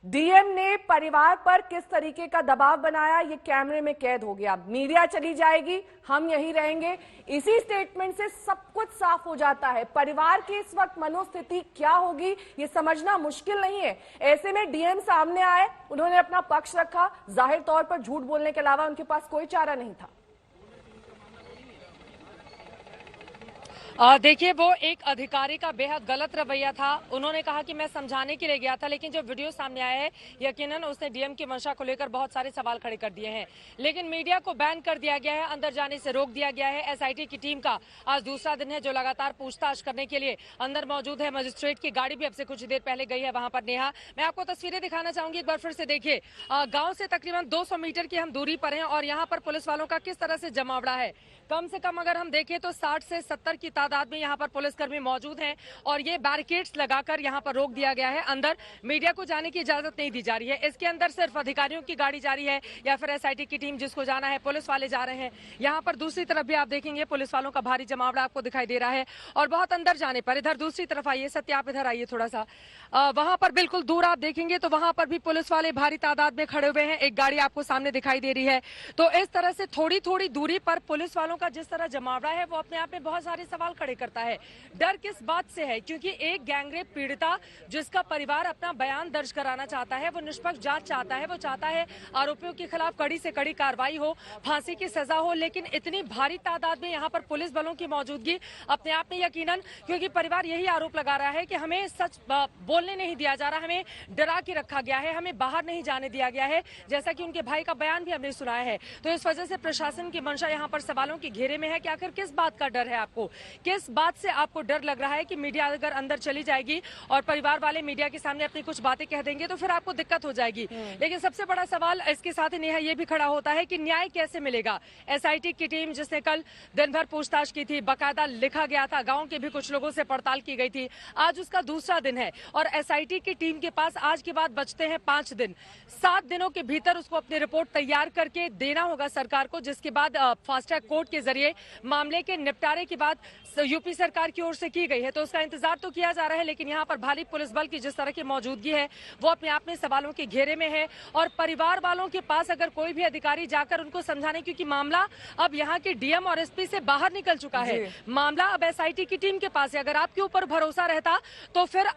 DM ने परिवार पर किस तरीके का दबाव बनाया ये कैमरे में कैद हो गया। मीडिया चली जाएगी, हम यहीं रहेंगे, इसी स्टेटमेंट से सब कुछ साफ हो जाता है। परिवार की इस वक्त मनोस्थिति क्या होगी ये समझना मुश्किल नहीं है। ऐसे में डीएम सामने आए, उन्होंने अपना पक्ष रखा, जाहिर तौर पर झूठ बोलने के अलावा उनके पास कोई चारा नहीं था। देखिए, वो एक अधिकारी का बेहद गलत रवैया था। उन्होंने कहा कि मैं समझाने के लिए गया था, लेकिन जो वीडियो सामने आया है यकीनन उसने डीएम की मंशा को लेकर बहुत सारे सवाल खड़े कर दिए हैं। लेकिन मीडिया को बैन कर दिया गया है, अंदर जाने से रोक दिया गया है। एसआईटी की टीम का आज दूसरा दिन है जो लगातार पूछताछ करने के लिए अंदर मौजूद है। मजिस्ट्रेट की गाड़ी भी अब से कुछ देर पहले गई है वहां पर। नेहा, मैं आपको तस्वीरें दिखाना चाहूंगी, एक बार फिर से देखिए। गाँव से तकरीबन 200 मीटर की हम दूरी पर हैं और यहाँ पर पुलिस वालों का किस तरह से जमावड़ा है। कम से कम अगर हम देखें तो 60 से 70 की तादाद में यहाँ पर पुलिसकर्मी मौजूद हैं और ये बैरिकेड्स लगाकर यहाँ पर रोक दिया गया है। अंदर मीडिया को जाने की इजाजत नहीं दी जा रही है। इसके अंदर सिर्फ अधिकारियों की गाड़ी जा रही है या फिर एसआईटी की टीम जिसको जाना है, पुलिस वाले जा रहे हैं। यहाँ पर दूसरी तरफ भी आप देखेंगे पुलिस वालों का भारी जमावड़ा आपको दिखाई दे रहा है। और बहुत अंदर जाने पर इधर दूसरी तरफ आइए, सत्या आप इधर आइए थोड़ा सा, वहां पर बिल्कुल दूर आप देखेंगे तो वहां पर भी पुलिस वाले भारी तादाद में खड़े हुए हैं। एक गाड़ी आपको सामने दिखाई दे रही है। तो इस तरह से थोड़ी थोड़ी दूरी पर पुलिस वालों का जिस तरह जमावड़ा है वो अपने आप में बहुत सारे सवाल खड़े करता है। डर किस बात से है? क्योंकि एक गैंगरेप पीड़िता जिसका परिवार अपना बयान दर्ज कराना चाहता है, वो निष्पक्ष जांच चाहता है, वो चाहता है आरोपियों के खिलाफ कड़ी से कड़ी कार्रवाई हो, फांसी की सजा हो। लेकिन इतनी भारी तादाद में यहाँ पर पुलिस बलों की मौजूदगी अपने आप में यकीनन, क्योंकि परिवार यही आरोप लगा रहा है कि हमें सच बोलने नहीं दिया जा रहा, हमें डरा के रखा गया है, हमें बाहर नहीं जाने दिया गया है, जैसा कि उनके भाई का बयान भी हमने सुनाया है। तो इस वजह से प्रशासन की मंशा यहाँ पर सवालों के घेरे में है कि आखिर किस बात का डर है आपको, किस बात से आपको डर लग रहा है कि मीडिया अगर अंदर चली जाएगी और परिवार वाले मीडिया के सामने अपनी कुछ बातें कह देंगे तो फिर आपको दिक्कत हो जाएगी। लेकिन सबसे बड़ा सवाल इसके साथ ही नेहा ये भी खड़ा होता है कि न्याय कैसे मिलेगा। एसआईटी की टीम जिसने कल दिन भर पूछताछ की थी, बाकायदा लिखा गया था, गांव के भी कुछ लोगों से पड़ताल की गई थी, आज उसका दूसरा दिन है और एसआईटी की टीम के पास आज के बाद बचते हैं 5 दिन। 7 दिनों के भीतर उसको अपनी रिपोर्ट तैयार करके देना होगा सरकार को, जिसके बाद फास्ट ट्रैक कोर्ट के जरिए मामले के निपटारे की बात यूपी सरकार की ओर से की गई है। तो उसका इंतजार तो किया जा रहा है, लेकिन यहाँ पर भारी पुलिस बल की जिस तरह की मौजूदगी है वो अपने आप में सवालों के घेरे में है। और परिवार वालों के पास अगर कोई भी अधिकारी जाकर उनको समझाने, क्योंकि मामला अब यहाँ के डीएम और एसपी से बाहर निकल चुका है, मामला अब एसआईटी की टीम के पास है। अगर आपके ऊपर भरोसा रहता तो फिर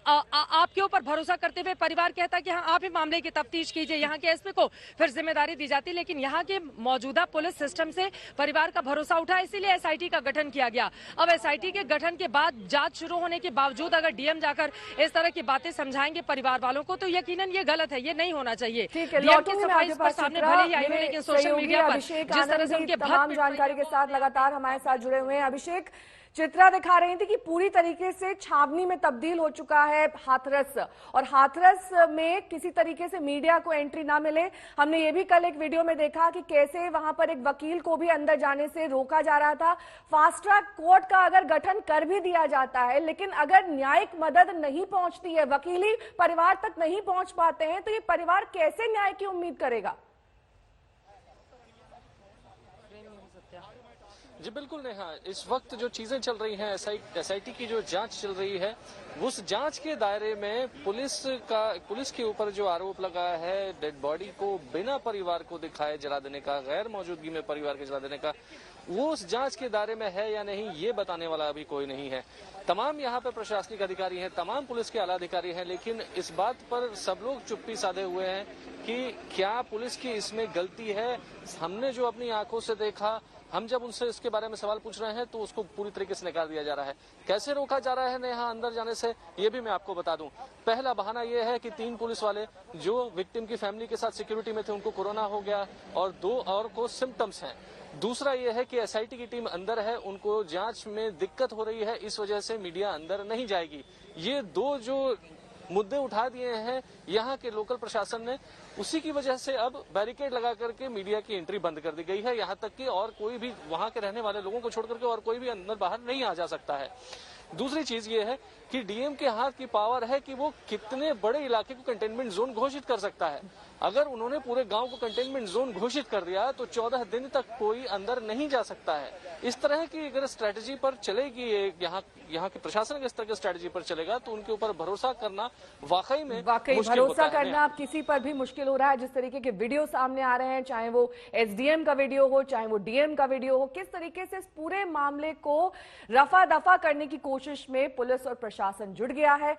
आपके ऊपर भरोसा करते हुए परिवार कहता कि हाँ आप ही मामले की तफ्तीश कीजिए, यहाँ के एसपी को फिर जिम्मेदारी दी जाती। लेकिन यहाँ के मौजूदा पुलिस सिस्टम से परिवार का भरोसा उठा, इसीलिए एसआईटी का गठन किया गया। अब एसआईटी के गठन के बाद जांच शुरू होने के बावजूद अगर डीएम जाकर इस तरह की बातें समझाएंगे परिवार वालों को तो यकीनन ये गलत है, ये नहीं होना चाहिए। डीएम की सफाई पर सामने भले ही आई हो, लेकिन सोशल मीडिया पर जिस तरह से उनके तमाम जानकारी के साथ लगातार हमारे साथ जुड़े हुए हैं। अभिषेक, चित्रा दिखा रही थी कि पूरी तरीके से छावनी में तब्दील हो चुका है हाथरस, और हाथरस में किसी तरीके से मीडिया को एंट्री ना मिले। हमने ये भी कल एक वीडियो में देखा कि कैसे वहां पर एक वकील को भी अंदर जाने से रोका जा रहा था। फास्ट ट्रैक कोर्ट का अगर गठन कर भी दिया जाता है, लेकिन अगर न्यायिक मदद नहीं पहुंचती है, वकीली परिवार तक नहीं पहुंच पाते हैं, तो ये परिवार कैसे न्याय की उम्मीद करेगा? जी बिल्कुल नेहा, इस वक्त जो चीजें चल रही हैं, एसआईटी की जो जांच चल रही है, उस जांच के दायरे में पुलिस के ऊपर जो आरोप लगा है डेड बॉडी को बिना परिवार को दिखाए जला देने का, गैर मौजूदगी में परिवार के जला देने का, वो उस जांच के दायरे में है या नहीं ये बताने वाला अभी कोई नहीं है। तमाम यहाँ पे प्रशासनिक अधिकारी हैं, तमाम पुलिस के आला अधिकारी हैं, लेकिन इस बात पर सब लोग चुप्पी साधे हुए हैं कि क्या पुलिस की इसमें गलती है। हमने जो अपनी आंखों से देखा, हम जब उनसे इसके बारे में सवाल पूछ रहे हैं तो उसको पूरी तरीके से नकार दिया जा रहा है। कैसे रोका जा रहा है यहाँ अंदर जाने से, ये भी मैं आपको बता दूं। पहला बहाना ये है कि 3 पुलिस वाले जो विक्टिम की फैमिली के साथ सिक्योरिटी में थे उनको कोरोना हो गया और 2 और को सिम्टम्स हैं। दूसरा ये है कि एसआईटी की टीम अंदर है, उनको जांच में दिक्कत हो रही है, इस वजह से मीडिया अंदर नहीं जाएगी। ये 2 जो मुद्दे उठा दिए हैं यहाँ के लोकल प्रशासन ने, उसी की वजह से अब बैरिकेड लगा करके मीडिया की एंट्री बंद कर दी गई है। यहाँ तक कि और कोई भी वहाँ के रहने वाले लोगों को छोड़ करके और कोई भी अंदर बाहर नहीं आ जा सकता है। दूसरी चीज ये है कि डीएम के हाथ की पावर है कि वो कितने बड़े इलाके को कंटेनमेंट जोन घोषित कर सकता है। अगर उन्होंने पूरे गांव को कंटेनमेंट जोन घोषित कर दिया तो 14 दिन तक कोई अंदर नहीं जा सकता है। इस तरह की अगर स्ट्रेटजी पर चलेगी, यहाँ के प्रशासन के स्तर की स्ट्रेटजी पर चलेगा तो उनके ऊपर भरोसा करना वाकई भरोसा करना अब किसी पर भी मुश्किल हो रहा है। जिस तरीके के वीडियो सामने आ रहे हैं, चाहे वो एसडीएम का वीडियो हो, चाहे वो डीएम का वीडियो हो, किस तरीके से इस पूरे मामले को रफा दफा करने की कोशिश में पुलिस और प्रशासन जुट गया है।